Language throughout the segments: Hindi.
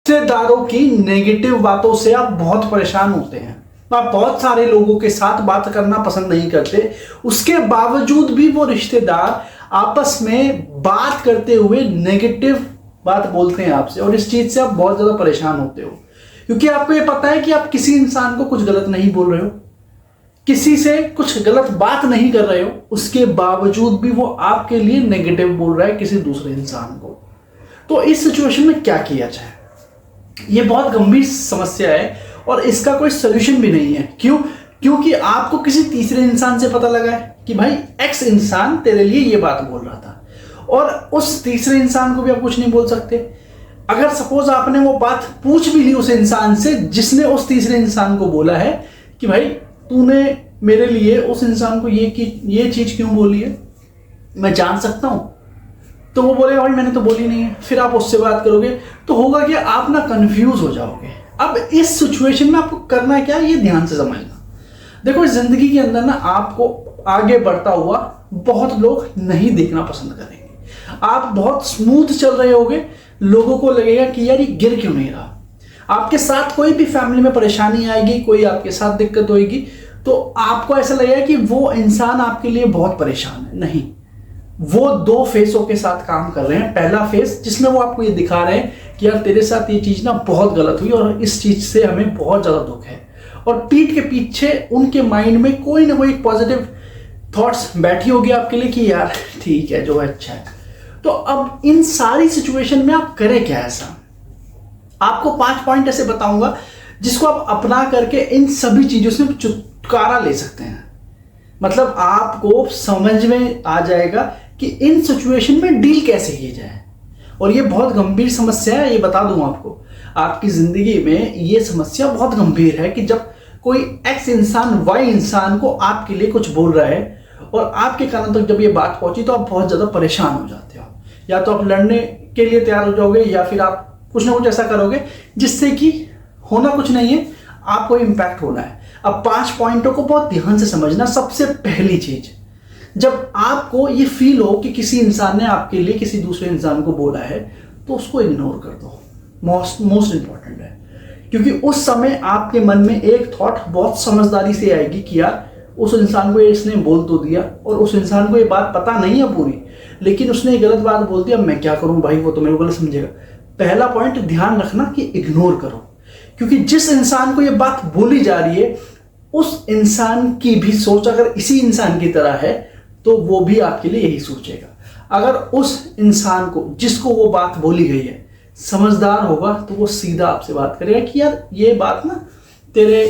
रिश्तेदारों की नेगेटिव बातों से आप बहुत परेशान होते हैं। आप बहुत सारे लोगों के साथ बात करना पसंद नहीं करते, उसके बावजूद भी वो रिश्तेदार आपस में बात करते हुए नेगेटिव बात बोलते हैं आपसे, और इस चीज से आप बहुत ज्यादा परेशान होते हो क्योंकि आपको ये पता है कि आप किसी इंसान को कुछ गलत नहीं बोल रहे हो, किसी से कुछ गलत बात नहीं कर रहे हो, उसके बावजूद भी वो आपके लिए नेगेटिव बोल रहा है किसी दूसरे इंसान को। तो इस सिचुएशन में क्या किया जाए? ये बहुत गंभीर समस्या है और इसका कोई सोल्यूशन भी नहीं है। क्यों? क्योंकि आपको किसी तीसरे इंसान से पता लगा है कि भाई एक्स इंसान तेरे लिए ये बात बोल रहा था, और उस तीसरे इंसान को भी आप कुछ नहीं बोल सकते। अगर सपोज आपने वो बात पूछ भी ली उस इंसान से जिसने उस तीसरे इंसान को बोला है कि भाई तूने मेरे लिए उस इंसान को ये चीज क्यों बोली है, मैं जान सकता हूं? तो वो बोलेगा भाई मैंने तो बोली नहीं है। फिर आप उससे बात करोगे तो होगा कि आप ना कंफ्यूज हो जाओगे। अब इस सिचुएशन में आपको करना क्या है, ये ध्यान से समझना। देखो, जिंदगी के अंदर ना आपको आगे बढ़ता हुआ बहुत लोग नहीं देखना पसंद करेंगे। आप बहुत स्मूथ चल रहे होगे, लोगों को लगेगा कि यार ये गिर क्यों नहीं रहा। आपके साथ कोई भी फैमिली में परेशानी आएगी, कोई आपके साथ दिक्कत होगी, तो आपको ऐसा लगेगा कि वो इंसान आपके लिए बहुत परेशान है। नहीं, वो दो फेसों के साथ काम कर रहे हैं। पहला फेस जिसमें वो आपको ये दिखा रहे हैं कि यार तेरे साथ ये चीज ना बहुत गलत हुई और इस चीज से हमें बहुत ज्यादा दुख है, और पीठ के पीछे उनके माइंड में कोई ना कोई पॉजिटिव थॉट्स बैठी होगी आपके लिए कि यार ठीक है, जो है अच्छा है। तो अब इन सारी सिचुएशन में आप करें क्या? ऐसा आपको 5 पॉइंट ऐसे बताऊंगा जिसको आप अपना करके इन सभी चीजों से छुटकारा ले सकते हैं। मतलब आपको समझ में आ जाएगा कि इन सिचुएशन में डील कैसे की जाए। और ये बहुत गंभीर समस्या है, ये बता दूं आपको। आपकी जिंदगी में ये समस्या बहुत गंभीर है कि जब कोई एक्स इंसान वाई इंसान को आपके लिए कुछ बोल रहा है और आपके कानों तक जब ये बात पहुंची तो आप बहुत ज्यादा परेशान हो जाते हो। या तो आप लड़ने के लिए तैयार हो जाओगे या फिर आप कुछ ना कुछ ऐसा करोगे जिससे कि होना कुछ नहीं है, आपको इम्पैक्ट होना है। अब 5 पॉइंटों को बहुत ध्यान से समझना। सबसे पहली चीज, जब आपको ये फील हो कि किसी इंसान ने आपके लिए किसी दूसरे इंसान को बोला है तो उसको इग्नोर कर दो। मोस्ट इंपॉर्टेंट है, क्योंकि उस समय आपके मन में एक थॉट बहुत समझदारी से आएगी कि यार उस इंसान को इसने बोल तो दिया और उस इंसान को ये बात पता नहीं है पूरी, लेकिन उसने ये गलत बात बोल दी, अब मैं क्या करूं भाई, वो तो मेरे को गलत समझेगा। पहला पॉइंट ध्यान रखना कि इग्नोर करो, क्योंकि जिस इंसान को ये बात बोली जा रही है उस इंसान की भी सोच अगर इसी इंसान की तरह है तो वो भी आपके लिए यही सोचेगा। अगर उस इंसान को जिसको वो बात बोली गई है समझदार होगा तो वो सीधा आपसे बात करेगा कि यार ये बात ना तेरे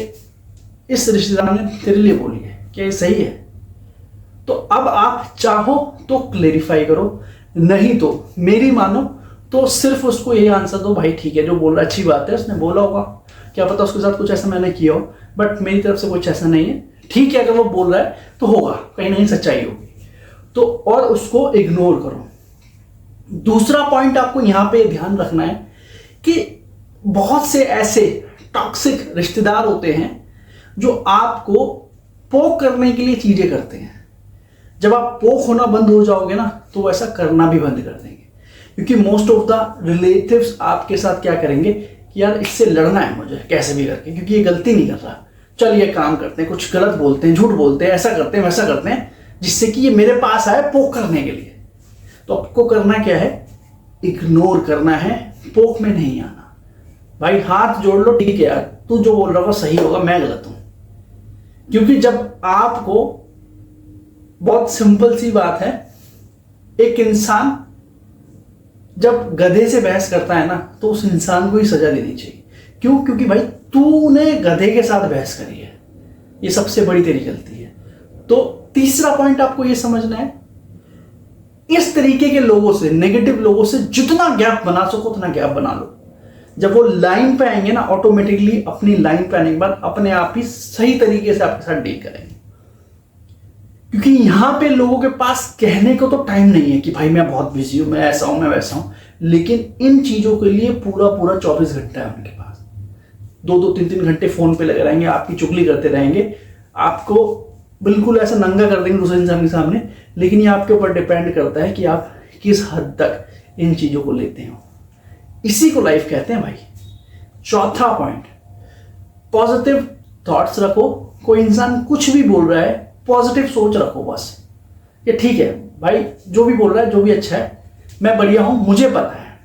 इस रिश्तेदार ने तेरे लिए बोली है, क्या ये सही है? तो अब आप चाहो तो क्लेरिफाई करो, नहीं तो मेरी मानो तो सिर्फ उसको यही आंसर दो, भाई ठीक है जो बोल रहा है अच्छी बात है, उसने बोला होगा, क्या पता उसके साथ कुछ ऐसा मैंने किया हो, बट मेरी तरफ से कुछ ऐसा नहीं है। ठीक है, अगर वो बोल रहा है तो होगा, कहीं ना कहीं सच्चाई होगी, तो और उसको इग्नोर करो। दूसरा पॉइंट आपको यहां पे ध्यान रखना है कि बहुत से ऐसे टॉक्सिक रिश्तेदार होते हैं जो आपको पोक करने के लिए चीजें करते हैं। जब आप पोक होना बंद हो जाओगे ना तो वो ऐसा करना भी बंद कर देंगे, क्योंकि मोस्ट ऑफ द रिलेटिव्स आपके साथ क्या करेंगे कि यार इससे लड़ना है मुझे कैसे भी करके, क्योंकि ये गलती नहीं कर रहा, चल ये काम करते हैं, कुछ गलत बोलते हैं, झूठ बोलते हैं, ऐसा करते हैं वैसा करते हैं जिससे कि ये मेरे पास आए पोक करने के लिए। तो आपको करना क्या है? इग्नोर करना है, पोक में नहीं आना। भाई हाथ जोड़ लो, ठीक है यार तू जो बोल रहा हो सही होगा, मैं गलत हूं। क्योंकि जब आपको, बहुत सिंपल सी बात है, एक इंसान जब गधे से बहस करता है ना तो उस इंसान को ही सजा देनी चाहिए। क्यों? क्योंकि भाई तूने गधे के साथ बहस करी है, ये सबसे बड़ी तेरी गलती है। तो तीसरा पॉइंट आपको ये समझना है, इस तरीके के लोगों से, नेगेटिव लोगों से जितना गैप बना सको उतना गैप बना लो। जब वो लाइन पे आएंगे ना, ऑटोमेटिकली अपनी लाइन पे आने के बाद अपने आप ही सही तरीके से आपके साथ डील करेंगे। क्योंकि यहां पे लोगों के पास कहने को तो टाइम नहीं है कि भाई मैं बहुत बिजी हूं, मैं ऐसा हूं, मैं वैसा हूं, लेकिन इन चीजों के लिए पूरा 24 घंटा है उनके पास। 2-2, 3-3 घंटे फोन पे लगे रहेंगे, आपकी चुगली करते रहेंगे, आपको बिल्कुल ऐसा नंगा कर देंगे दूसरे इंसान के सामने। लेकिन ये आपके ऊपर डिपेंड करता है कि आप किस हद तक इन चीजों को लेते हो। इसी को लाइफ कहते हैं भाई। चौथा पॉइंट, पॉजिटिव थॉट्स रखो। कोई इंसान कुछ भी बोल रहा है, पॉजिटिव सोच रखो बस। ये ठीक है भाई, जो भी बोल रहा है, जो भी अच्छा है, मैं बढ़िया हूं, मुझे पता है,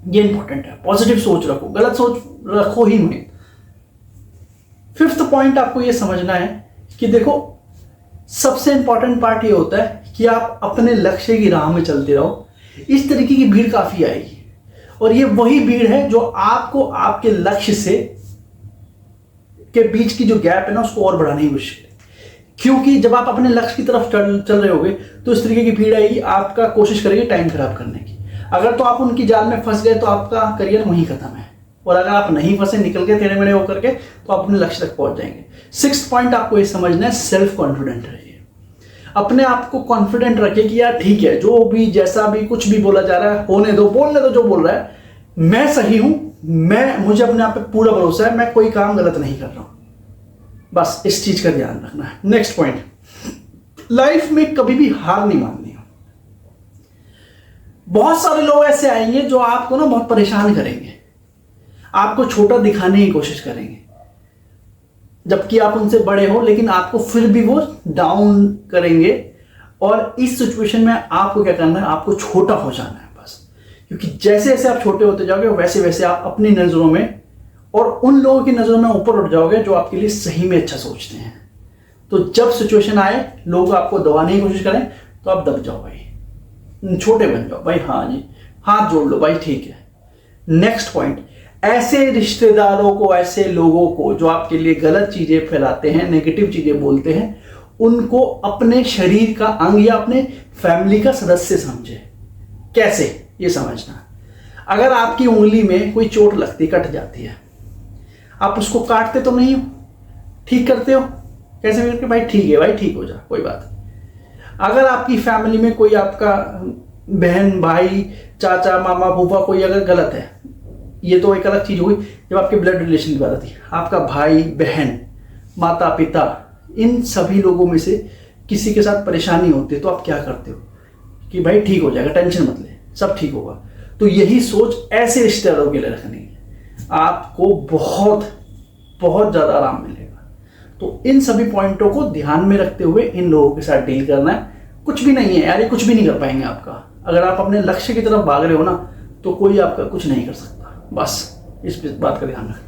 ये इंपॉर्टेंट है। पॉजिटिव सोच रखो, गलत सोच रखो ही नहीं। फिफ्थ पॉइंट आपको ये समझना है कि देखो, सबसे इंपॉर्टेंट पार्ट ये होता है कि आप अपने लक्ष्य की राह में चलते रहो। इस तरीके की भीड़ काफी आएगी और ये वही भीड़ है जो आपको आपके लक्ष्य से के बीच की जो गैप है ना, उसको और बढ़ाने की कोशिश करें। क्योंकि जब आप अपने लक्ष्य की तरफ चल रहे होगे तो इस तरीके की भीड़ आएगी, आपका कोशिश करेगी टाइम खराब करने की। अगर तो आप उनकी जाल में फंस गए तो आपका करियर वहीं खत्म है, और अगर आप नहीं फंसे, निकल के टेढ़े मेढ़े होकर के, तो आप अपने लक्ष्य तक पहुंच जाएंगे। सिक्स्थ पॉइंट आपको ये समझना है, सेल्फ कॉन्फिडेंट रहिए। अपने आप को कॉन्फिडेंट रखिए कि यार ठीक है, जो भी जैसा भी कुछ भी बोला जा रहा है, होने दो, बोलने दो जो बोल रहा है, मैं सही हूं, मुझे अपने आप पे पूरा भरोसा है, मैं कोई काम गलत नहीं कर रहा हूं। बस इस चीज का ध्यान रखना है। नेक्स्ट पॉइंट, लाइफ में कभी भी हार नहीं माननी है। बहुत सारे लोग ऐसे आएंगे जो आपको ना बहुत परेशान करेंगे, आपको छोटा दिखाने की कोशिश करेंगे, जबकि आप उनसे बड़े हो, लेकिन आपको फिर भी वो डाउन करेंगे। और इस सिचुएशन में आपको क्या करना है, आपको छोटा हो जाना है बस। क्योंकि जैसे जैसे आप छोटे होते जाओगे, वैसे वैसे आप अपनी नजरों में और उन लोगों की नजरों में ऊपर उठ जाओगे जो आपके लिए सही में अच्छा सोचते हैं। तो जब सिचुएशन आए, लोग आपको दबाने की कोशिश करें, तो आप दब जाओ भाई, छोटे बन जाओ भाई। हाँ जी, हाथ जोड़ लो भाई, ठीक है। नेक्स्ट पॉइंट, ऐसे रिश्तेदारों को, ऐसे लोगों को जो आपके लिए गलत चीजें फैलाते हैं, नेगेटिव चीजें बोलते हैं, उनको अपने शरीर का अंग या अपने फैमिली का सदस्य समझे। कैसे, ये समझना। अगर आपकी उंगली में कोई चोट लगती, कट जाती है, आप उसको काटते तो नहीं हो, ठीक करते हो, कैसे करके भाई ठीक है भाई, ठीक हो जा, कोई बात नहीं। अगर आपकी फैमिली में कोई आपका बहन, भाई, चाचा, मामा, फूफा कोई अगर गलत है, ये तो एक अलग चीज हुई जब आपके ब्लड रिलेशन की बात आती है, आपका भाई, बहन, माता, पिता, इन सभी लोगों में से किसी के साथ परेशानी होती है, तो आप क्या करते हो कि भाई ठीक हो जाएगा, टेंशन मत ले, सब ठीक होगा। तो यही सोच ऐसे रिश्तेदारों के लिए रखनी है, आपको बहुत बहुत ज्यादा आराम मिलेगा। तो इन सभी पॉइंटों को ध्यान में रखते हुए इन लोगों के साथ डील करना है। कुछ भी नहीं है यार, ये कुछ भी नहीं कर पाएंगे आपका। अगर आप अपने लक्ष्य की तरफ भाग रहे हो ना, तो कोई आपका कुछ नहीं कर सकता। बस इस बात का ध्यान रखना।